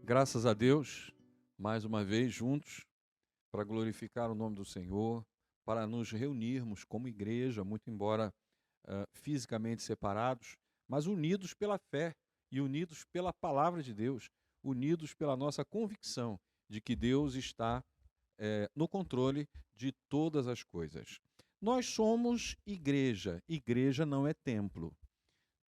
Graças a Deus, mais uma vez juntos, para glorificar o nome do Senhor, para nos reunirmos como igreja, muito embora fisicamente separados, mas unidos pela fé e unidos pela palavra de Deus, unidos pela nossa convicção de que Deus está no controle de todas as coisas. Nós somos igreja, igreja não é templo.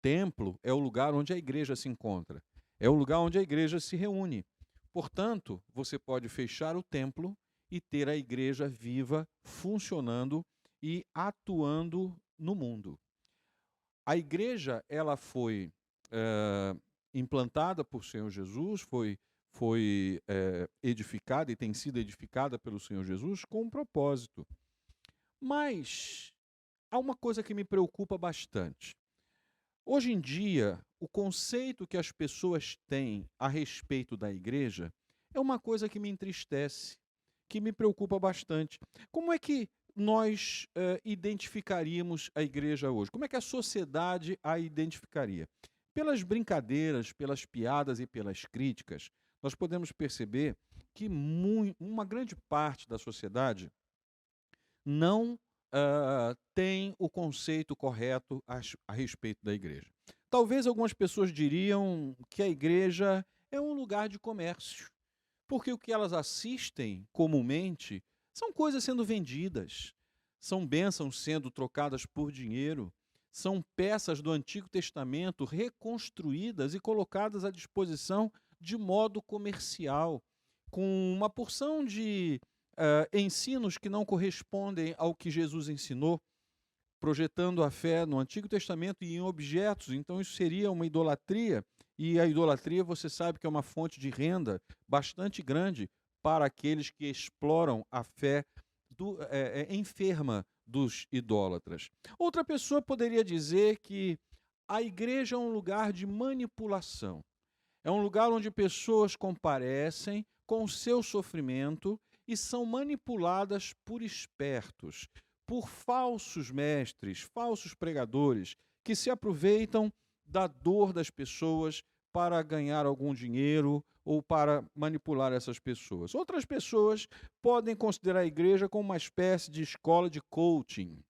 Templo é o lugar onde a igreja se encontra, é o lugar onde a igreja se reúne. Portanto, você pode fechar o templo e ter a igreja viva, funcionando e atuando no mundo. A igreja, ela foi implantada por Senhor Jesus, foi edificada e tem sido edificada pelo Senhor Jesus com um propósito. Mas há uma coisa que me preocupa bastante. Hoje em dia, o conceito que as pessoas têm a respeito da igreja é uma coisa que me entristece, que me preocupa bastante. Como é que nós identificaríamos a igreja hoje? Como é que a sociedade a identificaria? Pelas brincadeiras, pelas piadas e pelas críticas, nós podemos perceber que uma grande parte da sociedade não tem o conceito correto a respeito da igreja. Talvez algumas pessoas diriam que a igreja é um lugar de comércio, porque o que elas assistem comumente são coisas sendo vendidas, são bênçãos sendo trocadas por dinheiro, são peças do Antigo Testamento reconstruídas e colocadas à disposição de modo comercial, com uma porção de ensinos que não correspondem ao que Jesus ensinou, projetando a fé no Antigo Testamento e em objetos. Então isso seria uma idolatria, e a idolatria você sabe que é uma fonte de renda bastante grande para aqueles que exploram a fé enferma dos idólatras. Outra pessoa poderia dizer que a igreja é um lugar de manipulação. É um lugar onde pessoas comparecem com o seu sofrimento e são manipuladas por espertos, por falsos mestres, falsos pregadores, que se aproveitam da dor das pessoas para ganhar algum dinheiro ou para manipular essas pessoas. Outras pessoas podem considerar a igreja como uma espécie de escola de coaching,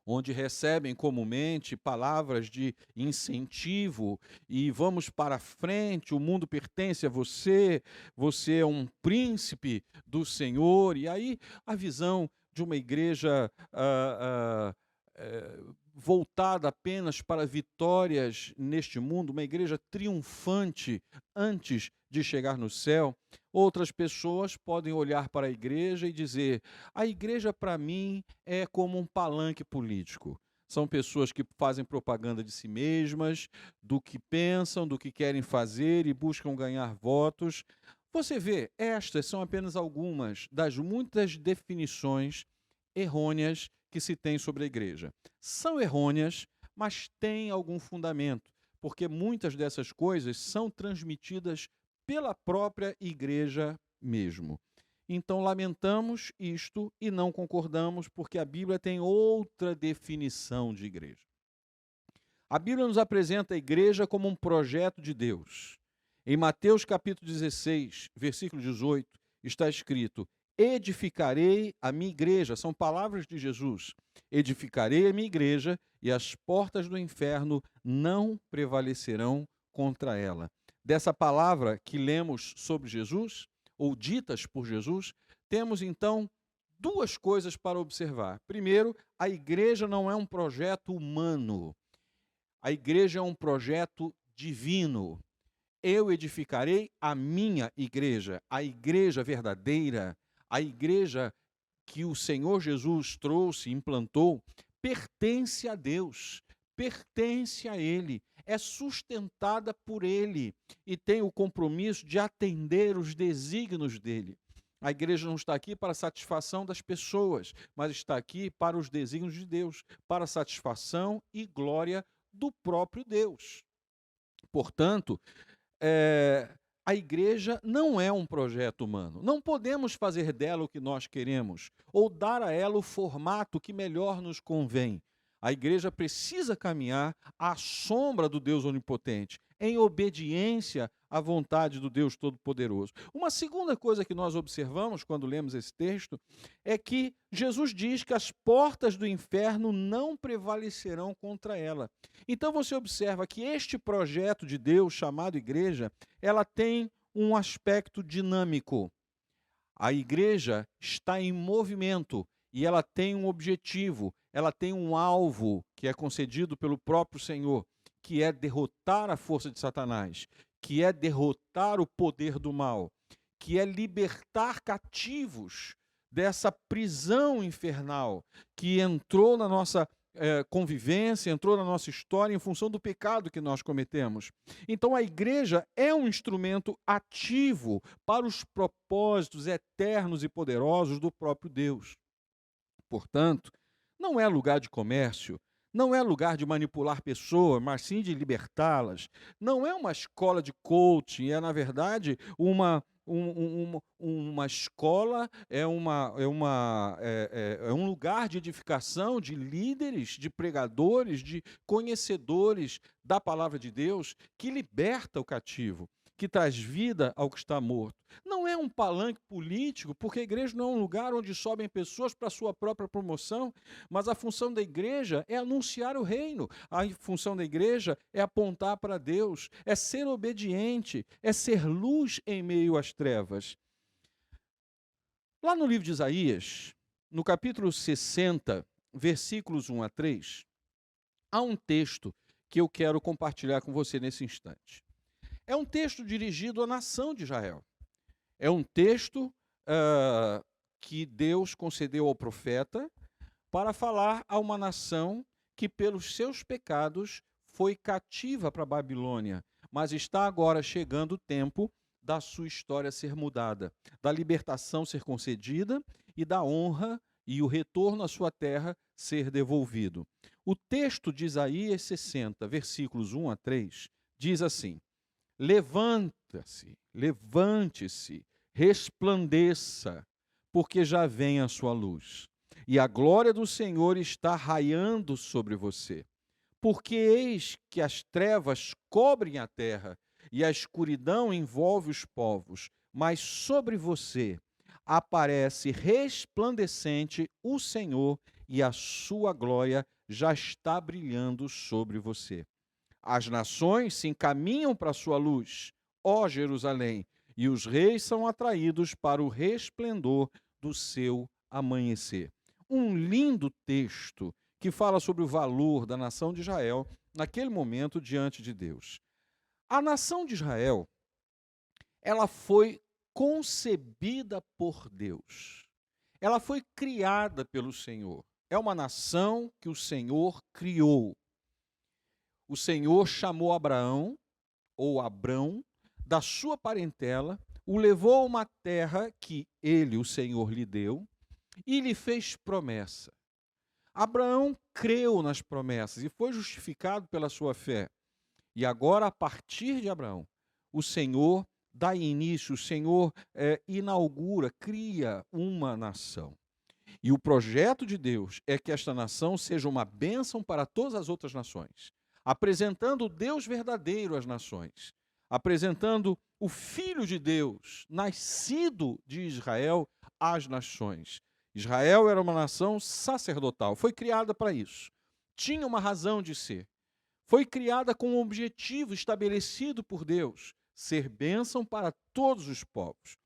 onde recebem comumente palavras de incentivo e vamos para frente, o mundo pertence a você, você é um príncipe do Senhor. E aí a visão de uma igreja voltada apenas para vitórias neste mundo, uma igreja triunfante antes de chegar no céu. Outras pessoas podem olhar para a igreja e dizer: a igreja para mim é como um palanque político. São pessoas que fazem propaganda de si mesmas, do que pensam, do que querem fazer e buscam ganhar votos. Você vê, estas são apenas algumas das muitas definições errôneas que se tem sobre a igreja. São errôneas, mas têm algum fundamento, porque muitas dessas coisas são transmitidas pela própria igreja mesmo. Então lamentamos isto e não concordamos, porque a Bíblia tem outra definição de igreja. A Bíblia nos apresenta a igreja como um projeto de Deus. Em Mateus capítulo 16, versículo 18, está escrito: edificarei a minha igreja. São palavras de Jesus. Edificarei a minha igreja e as portas do inferno não prevalecerão contra ela. Dessa palavra que lemos sobre Jesus, ou ditas por Jesus, temos então duas coisas para observar. Primeiro, a igreja não é um projeto humano. A igreja é um projeto divino. Eu edificarei a minha igreja, a igreja verdadeira, a igreja que o Senhor Jesus trouxe, implantou, pertence a Deus, pertence a Ele, é sustentada por Ele e tem o compromisso de atender os desígnios dEle. A igreja não está aqui para a satisfação das pessoas, mas está aqui para os desígnios de Deus, para a satisfação e glória do próprio Deus. Portanto, a igreja não é um projeto humano. Não podemos fazer dela o que nós queremos ou dar a ela o formato que melhor nos convém. A igreja precisa caminhar à sombra do Deus onipotente, em obediência à vontade do Deus Todo-Poderoso. Uma segunda coisa que nós observamos quando lemos esse texto é que Jesus diz que as portas do inferno não prevalecerão contra ela. Então você observa que este projeto de Deus, chamado igreja, ela tem um aspecto dinâmico. A igreja está em movimento e ela tem um objetivo, ela tem um alvo que é concedido pelo próprio Senhor, que é derrotar a força de Satanás, que é derrotar o poder do mal, que é libertar cativos dessa prisão infernal que entrou na nossa convivência, entrou na nossa história em função do pecado que nós cometemos. Então a igreja é um instrumento ativo para os propósitos eternos e poderosos do próprio Deus. Portanto, não é lugar de comércio, não é lugar de manipular pessoas, mas sim de libertá-las. Não é uma escola de coaching, é, na verdade, uma escola, é um lugar de edificação de líderes, de pregadores, de conhecedores da palavra de Deus, que liberta o cativo, que traz vida ao que está morto. Não é um palanque político, porque a igreja não é um lugar onde sobem pessoas para a sua própria promoção, mas a função da igreja é anunciar o reino. A função da igreja é apontar para Deus, é ser obediente, é ser luz em meio às trevas. Lá no livro de Isaías, no capítulo 60, versículos 1 a 3, há um texto que eu quero compartilhar com você nesse instante. É um texto dirigido à nação de Israel. É um texto que Deus concedeu ao profeta para falar a uma nação que, pelos seus pecados, foi cativa para a Babilônia, mas está agora chegando o tempo da sua história ser mudada, da libertação ser concedida e da honra e o retorno à sua terra ser devolvido. O texto de Isaías 60, versículos 1 a 3, diz assim: levante-se, resplandeça, porque já vem a sua luz, e a glória do Senhor está raiando sobre você. Porque eis que as trevas cobrem a terra, e a escuridão envolve os povos, mas sobre você aparece resplandecente o Senhor, e a sua glória já está brilhando sobre você. As nações se encaminham para a sua luz, ó Jerusalém, e os reis são atraídos para o resplendor do seu amanhecer. Um lindo texto que fala sobre o valor da nação de Israel naquele momento diante de Deus. A nação de Israel, ela foi concebida por Deus. Ela foi criada pelo Senhor. É uma nação que o Senhor criou. O Senhor chamou Abraão, ou Abrão, da sua parentela, o levou a uma terra que ele, o Senhor, lhe deu, e lhe fez promessa. Abraão creu nas promessas e foi justificado pela sua fé. E agora, a partir de Abraão, o Senhor dá início, o Senhor inaugura, cria uma nação. E o projeto de Deus é que esta nação seja uma bênção para todas as outras nações, apresentando o Deus verdadeiro às nações, apresentando o Filho de Deus, nascido de Israel, às nações. Israel era uma nação sacerdotal, foi criada para isso, tinha uma razão de ser, foi criada com um objetivo estabelecido por Deus, ser bênção para todos os povos.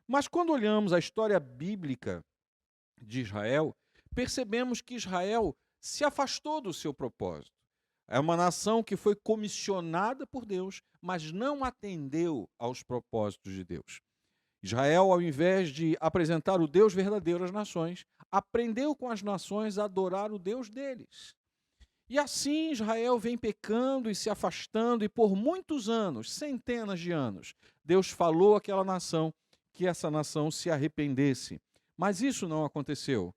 Mas quando olhamos a história bíblica de Israel, percebemos que Israel se afastou do seu propósito. É uma nação que foi comissionada por Deus, mas não atendeu aos propósitos de Deus. Israel, ao invés de apresentar o Deus verdadeiro às nações, aprendeu com as nações a adorar o Deus deles. E assim Israel vem pecando e se afastando, e por muitos anos, centenas de anos, Deus falou àquela nação que essa nação se arrependesse. Mas isso não aconteceu.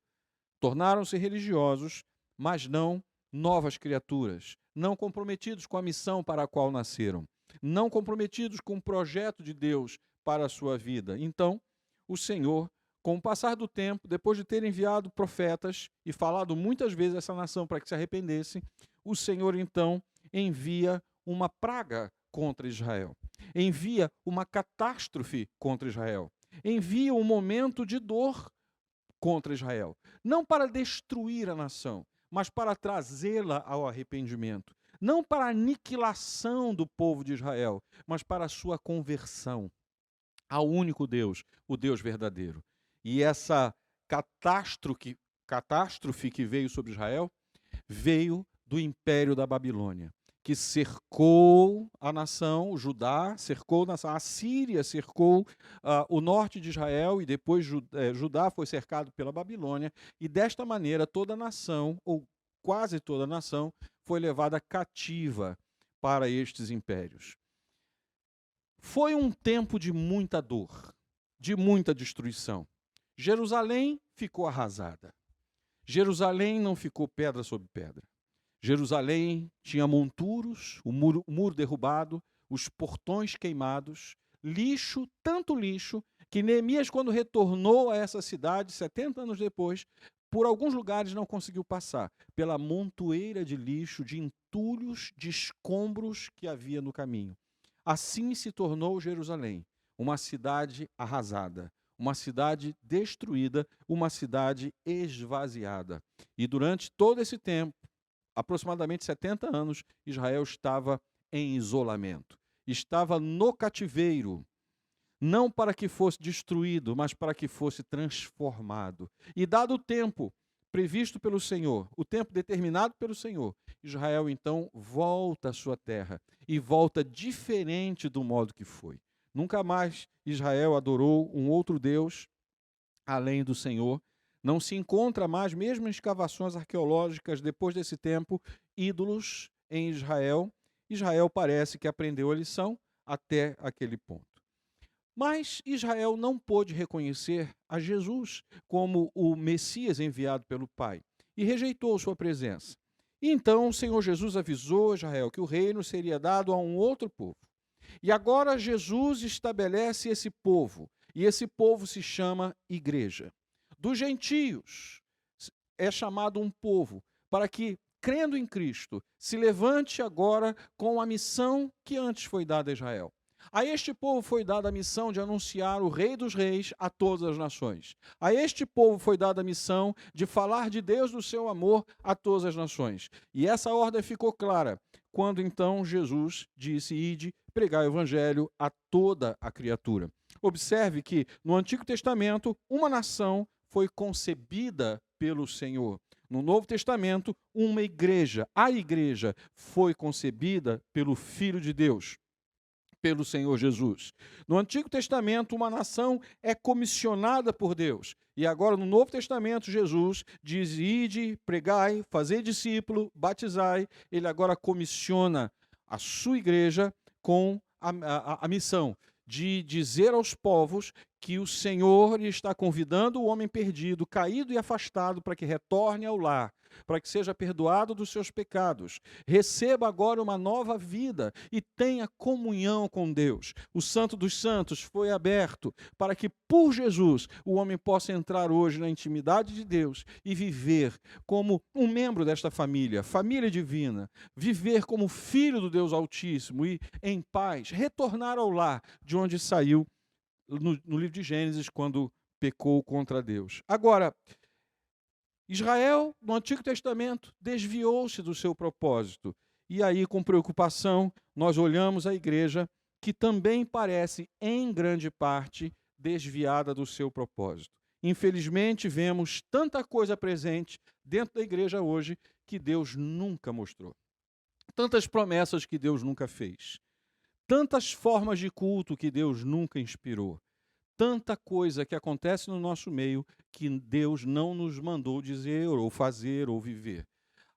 Tornaram-se religiosos, mas não novas criaturas, não comprometidos com a missão para a qual nasceram, não comprometidos com o projeto de Deus para a sua vida. Então, o Senhor Com o passar do tempo, depois de ter enviado profetas e falado muitas vezes a essa nação para que se arrependesse, o Senhor então envia uma praga contra Israel, envia uma catástrofe contra Israel, envia um momento de dor contra Israel, não para destruir a nação, mas para trazê-la ao arrependimento, não para a aniquilação do povo de Israel, mas para a sua conversão ao único Deus, o Deus verdadeiro. E essa catástrofe que veio sobre Israel veio do império da Babilônia, que cercou a nação, Judá, cercou a nação, a Síria cercou o norte de Israel, e depois Judá foi cercado pela Babilônia, e desta maneira toda a nação, ou quase toda a nação, foi levada cativa para estes impérios. Foi um tempo de muita dor, de muita destruição. Jerusalém ficou arrasada. Jerusalém não ficou pedra sobre pedra. Jerusalém tinha monturos, o muro derrubado, os portões queimados, lixo, tanto lixo, que Neemias, quando retornou a essa cidade, 70 anos depois, por alguns lugares não conseguiu passar, pela montoeira de lixo, de entulhos, de escombros que havia no caminho. Assim se tornou Jerusalém, uma cidade arrasada, uma cidade destruída, uma cidade esvaziada. E durante todo esse tempo, aproximadamente 70 anos, Israel estava em isolamento, estava no cativeiro, não para que fosse destruído, mas para que fosse transformado. E dado o tempo previsto pelo Senhor, o tempo determinado pelo Senhor, Israel então volta à sua terra e volta diferente do modo que foi. Nunca mais Israel adorou um outro Deus além do Senhor. Não se encontra mais, mesmo em escavações arqueológicas depois desse tempo, ídolos em Israel. Israel parece que aprendeu a lição até aquele ponto. Mas Israel não pôde reconhecer a Jesus como o Messias enviado pelo Pai e rejeitou sua presença. E então o Senhor Jesus avisou a Israel que o reino seria dado a um outro povo. E agora Jesus estabelece esse povo, e esse povo se chama igreja. Dos gentios é chamado um povo, para que, crendo em Cristo, se levante agora com a missão que antes foi dada a Israel. A este povo foi dada a missão de anunciar o Rei dos Reis a todas as nações. A este povo foi dada a missão de falar de Deus, do seu amor, a todas as nações. E essa ordem ficou clara quando então Jesus disse: ide, pregai o evangelho a toda a criatura. Observe que no Antigo Testamento uma nação foi concebida pelo Senhor. No Novo Testamento, uma igreja, a igreja, foi concebida pelo Filho de Deus, pelo Senhor Jesus. No Antigo Testamento, uma nação é comissionada por Deus. E agora, no Novo Testamento, Jesus diz: ide, pregai, fazei discípulo, batizai. Ele agora comissiona a sua igreja com a missão de dizer aos povos que o Senhor está convidando o homem perdido, caído e afastado, para que retorne ao lar, para que seja perdoado dos seus pecados, receba agora uma nova vida e tenha comunhão com Deus. O Santo dos Santos foi aberto para que, por Jesus, o homem possa entrar hoje na intimidade de Deus e viver como um membro desta família, família divina, viver como filho do Deus Altíssimo e, em paz, retornar ao lar de onde saiu no livro de Gênesis, quando pecou contra Deus. Agora, Israel, no Antigo Testamento, desviou-se do seu propósito. E aí, com preocupação, nós olhamos a igreja, que também parece, em grande parte, desviada do seu propósito. Infelizmente, vemos tanta coisa presente dentro da igreja hoje que Deus nunca mostrou. Tantas promessas que Deus nunca fez. Tantas formas de culto que Deus nunca inspirou. Tanta coisa que acontece no nosso meio que Deus não nos mandou dizer, ou fazer, ou viver.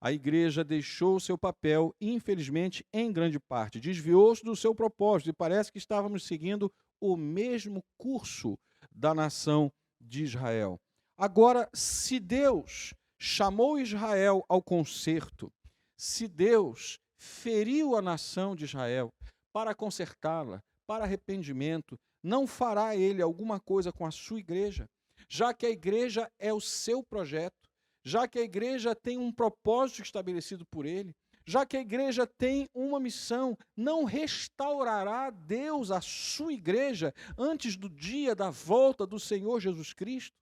A igreja deixou o seu papel, infelizmente, em grande parte. Desviou-se do seu propósito e parece que estávamos seguindo o mesmo curso da nação de Israel. Agora, se Deus chamou Israel ao conserto, se Deus feriu a nação de Israel para consertá-la, para arrependimento, não fará ele alguma coisa com a sua igreja? já que a igreja é o seu projeto, já que a igreja tem um propósito estabelecido por ele, já que a igreja tem uma missão, não restaurará Deus a sua igreja antes do dia da volta do Senhor Jesus Cristo?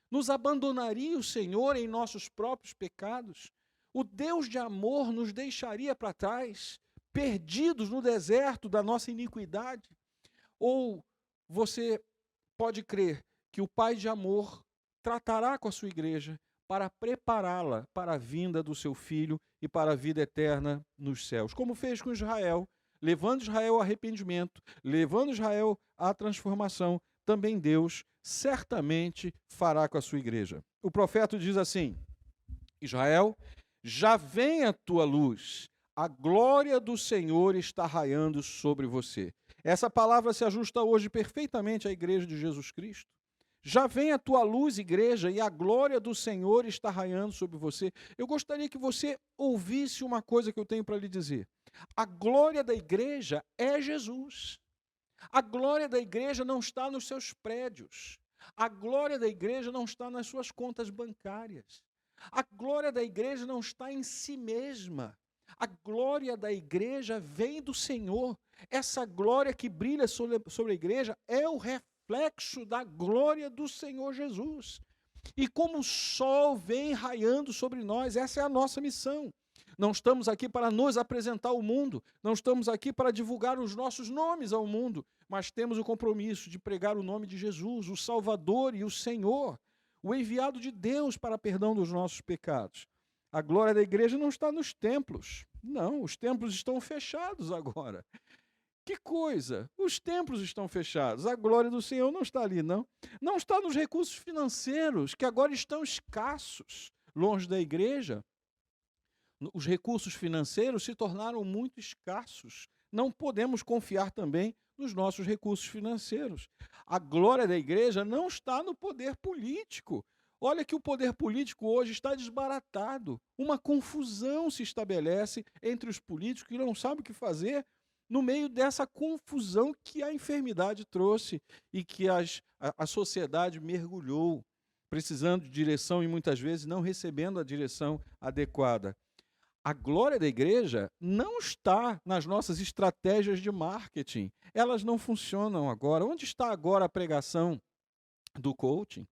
Nos abandonaria o Senhor em nossos próprios pecados? O Deus de amor nos deixaria para trás, perdidos no deserto da nossa iniquidade? Ou você pode crer que o Pai de amor tratará com a sua igreja para prepará-la para a vinda do seu Filho e para a vida eterna nos céus, como fez com Israel, levando Israel ao arrependimento, levando Israel à transformação, também Deus certamente fará com a sua igreja. O profeta diz assim: Israel, já vem a tua luz, a glória do Senhor está raiando sobre você. Essa palavra se ajusta hoje perfeitamente à igreja de Jesus Cristo. Já vem a tua luz, igreja, e a glória do Senhor está raiando sobre você. Eu gostaria que você ouvisse uma coisa que eu tenho para lhe dizer. A glória da igreja é Jesus. A glória da igreja não está nos seus prédios. A glória da igreja não está nas suas contas bancárias. A glória da igreja não está em si mesma. A glória da igreja vem do Senhor. Essa glória que brilha sobre a igreja é o reflexo da glória do Senhor Jesus. E como o sol vem raiando sobre nós, essa é a nossa missão. Não estamos aqui para nos apresentar ao mundo, não estamos aqui para divulgar os nossos nomes ao mundo, mas temos o compromisso de pregar o nome de Jesus, o Salvador e o Senhor, o enviado de Deus para perdão dos nossos pecados. A glória da igreja não está nos templos. Não, os templos estão fechados agora. Que coisa! Os templos estão fechados. A glória do Senhor não está ali, não. Não está nos recursos financeiros, que agora estão escassos. Longe da igreja, os recursos financeiros se tornaram muito escassos. Não podemos confiar também nos nossos recursos financeiros. A glória da igreja não está no poder político. Olha que o poder político hoje está desbaratado. Uma confusão se estabelece entre os políticos que não sabem o que fazer no meio dessa confusão que a enfermidade trouxe e que a sociedade mergulhou, precisando de direção e muitas vezes não recebendo a direção adequada. A glória da igreja não está nas nossas estratégias de marketing. Elas não funcionam agora. Onde está agora a pregação do coaching?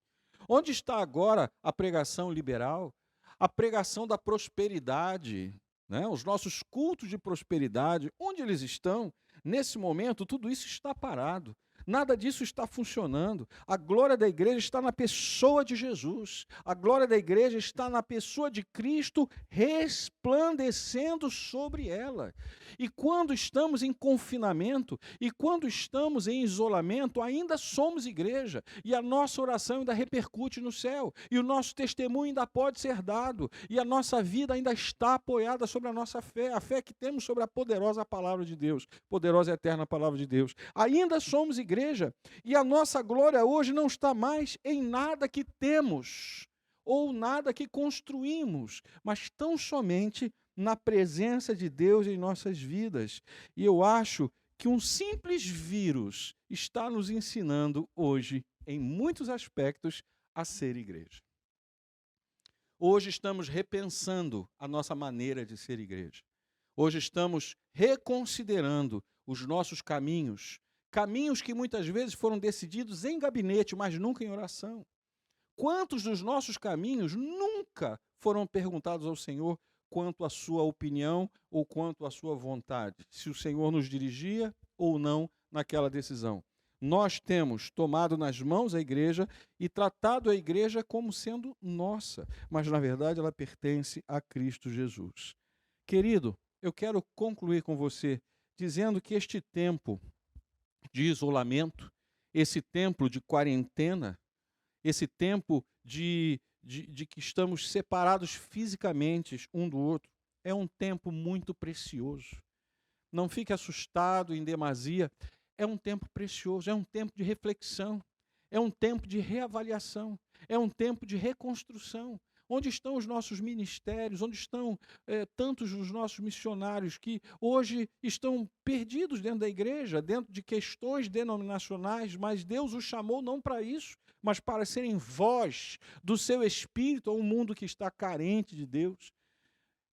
Onde está agora a pregação liberal? A pregação da prosperidade, né? Os nossos cultos de prosperidade, onde eles estão? Nesse momento, tudo isso está parado. Nada disso está funcionando. A glória da igreja está na pessoa de Jesus. A glória da igreja está na pessoa de Cristo resplandecendo sobre ela. E quando estamos em confinamento e quando estamos em isolamento, ainda somos igreja. E a nossa oração ainda repercute no céu. E o nosso testemunho ainda pode ser dado. E a nossa vida ainda está apoiada sobre a nossa fé. A fé que temos sobre a poderosa palavra de Deus. Poderosa e eterna palavra de Deus. Ainda somos igreja. E a nossa glória hoje não está mais em nada que temos ou nada que construímos, mas tão somente na presença de Deus em nossas vidas. E eu acho que um simples vírus está nos ensinando hoje, em muitos aspectos, a ser igreja. Hoje estamos repensando a nossa maneira de ser igreja. Hoje estamos reconsiderando os nossos caminhos que muitas vezes foram decididos em gabinete, mas nunca em oração. Quantos dos nossos caminhos nunca foram perguntados ao Senhor quanto à sua opinião ou quanto à sua vontade, se o Senhor nos dirigia ou não naquela decisão? Nós temos tomado nas mãos a igreja e tratado a igreja como sendo nossa, mas na verdade ela pertence a Cristo Jesus. Querido, eu quero concluir com você dizendo que este tempo de isolamento, esse tempo de quarentena, esse tempo de que estamos separados fisicamente um do outro, é um tempo muito precioso. Não fique assustado em demasia, é um tempo precioso, é um tempo de reflexão, é um tempo de reavaliação, é um tempo de reconstrução. Onde estão os nossos ministérios? Onde estão tantos dos nossos missionários que hoje estão perdidos dentro da igreja, dentro de questões denominacionais, mas Deus os chamou não para isso, mas para serem voz do seu Espírito a um mundo que está carente de Deus.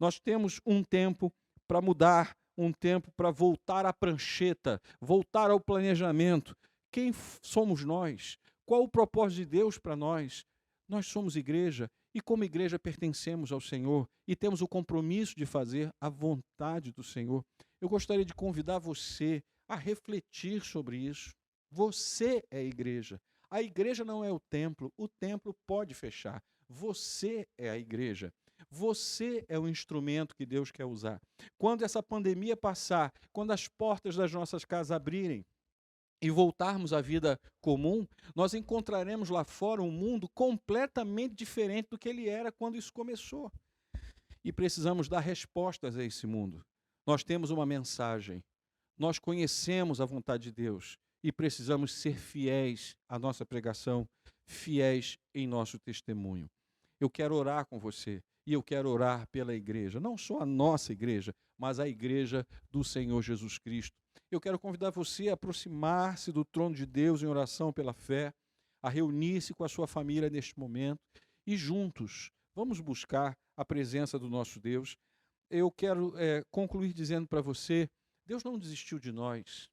Nós temos um tempo para mudar, um tempo para voltar à prancheta, voltar ao planejamento. Quem somos nós? Qual o propósito de Deus para nós? Nós somos igreja e como igreja pertencemos ao Senhor e temos o compromisso de fazer a vontade do Senhor. Eu gostaria de convidar você a refletir sobre isso. Você é a igreja. A igreja não é o templo pode fechar. Você é a igreja. Você é o instrumento que Deus quer usar. Quando essa pandemia passar, quando as portas das nossas casas abrirem e voltarmos à vida comum, nós encontraremos lá fora um mundo completamente diferente do que ele era quando isso começou. E precisamos dar respostas a esse mundo. Nós temos uma mensagem. Nós conhecemos a vontade de Deus e precisamos ser fiéis à nossa pregação, fiéis em nosso testemunho. Eu quero orar com você e eu quero orar pela igreja, não só a nossa igreja, mas a igreja do Senhor Jesus Cristo. Eu quero convidar você a aproximar-se do trono de Deus em oração pela fé, a reunir-se com a sua família neste momento e juntos vamos buscar a presença do nosso Deus. Eu quero concluir dizendo para você, Deus não desistiu de nós.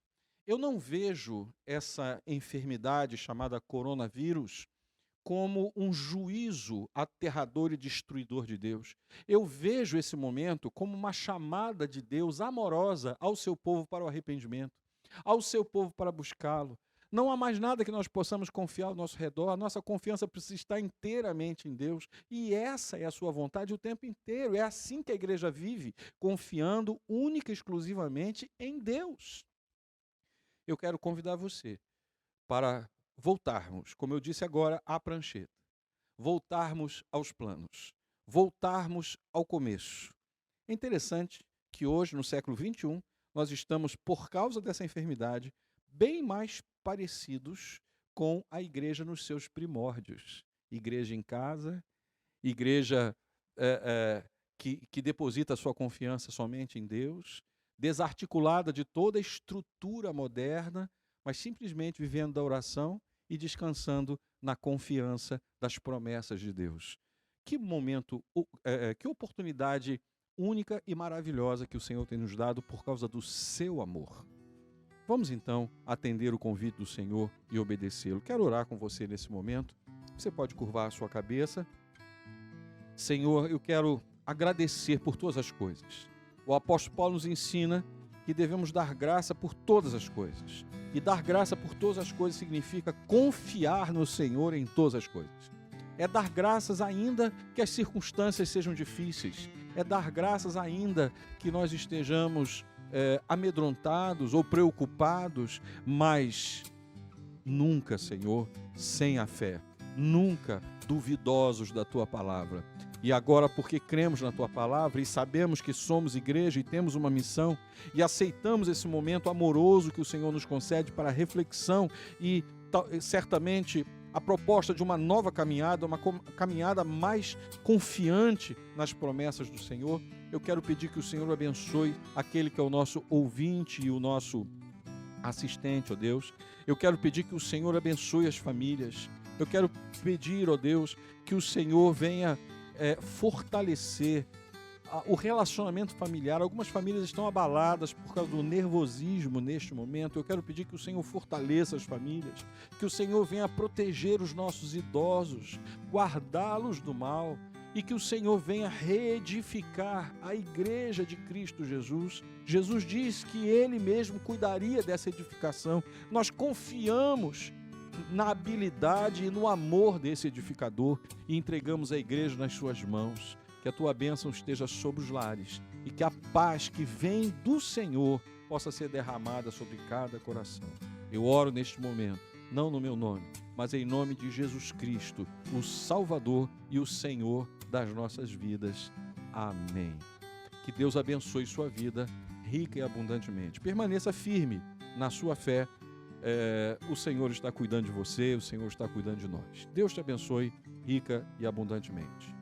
Eu não vejo essa enfermidade chamada coronavírus como um juízo aterrador e destruidor de Deus. Eu vejo esse momento como uma chamada de Deus amorosa ao seu povo para o arrependimento, ao seu povo para buscá-lo. Não há mais nada que nós possamos confiar ao nosso redor, a nossa confiança precisa estar inteiramente em Deus, e essa é a sua vontade o tempo inteiro. É assim que a igreja vive, confiando única e exclusivamente em Deus. Eu quero convidar você para voltarmos, como eu disse agora, à prancheta, voltarmos aos planos, voltarmos ao começo. É interessante que hoje, no século XXI, nós estamos, por causa dessa enfermidade, bem mais parecidos com a igreja nos seus primórdios. Igreja em casa, igreja que deposita sua confiança somente em Deus, desarticulada de toda a estrutura moderna, mas simplesmente vivendo da oração e descansando na confiança das promessas de Deus. Que momento, que oportunidade única e maravilhosa que o Senhor tem nos dado por causa do seu amor. Vamos então atender o convite do Senhor e obedecê-lo. Quero orar com você nesse momento. Você pode curvar a sua cabeça. Senhor, eu quero agradecer por todas as coisas. O apóstolo Paulo nos ensina que devemos dar graça por todas as coisas. E dar graça por todas as coisas significa confiar no Senhor em todas as coisas. É dar graças ainda que as circunstâncias sejam difíceis. É dar graças ainda que nós estejamos amedrontados ou preocupados, mas nunca, Senhor, sem a fé. Nunca duvidosos da Tua palavra. E agora, porque cremos na Tua palavra e sabemos que somos igreja e temos uma missão e aceitamos esse momento amoroso que o Senhor nos concede para reflexão e certamente a proposta de uma nova caminhada, uma caminhada mais confiante nas promessas do Senhor, eu quero pedir que o Senhor abençoe aquele que é o nosso ouvinte e o nosso assistente, ó Deus. Eu quero pedir que o Senhor abençoe as famílias. Eu quero pedir, ó Deus, que o Senhor venha fortalecer o relacionamento familiar. Algumas famílias estão abaladas por causa do nervosismo neste momento. Eu quero pedir que o Senhor fortaleça as famílias, que o Senhor venha proteger os nossos idosos, guardá-los do mal, e que o Senhor venha reedificar a igreja de Cristo Jesus. Jesus diz que Ele mesmo cuidaria dessa edificação. Nós confiamos na habilidade e no amor desse edificador e entregamos a igreja nas suas mãos. Que a tua bênção esteja sobre os lares e que a paz que vem do Senhor possa ser derramada sobre cada coração. Eu oro neste momento, não no meu nome, mas em nome de Jesus Cristo, o Salvador e o Senhor das nossas vidas. Amém. Que Deus abençoe sua vida rica e abundantemente. Permaneça firme na sua fé. O Senhor está cuidando de você, o Senhor está cuidando de nós. Deus te abençoe rica e abundantemente.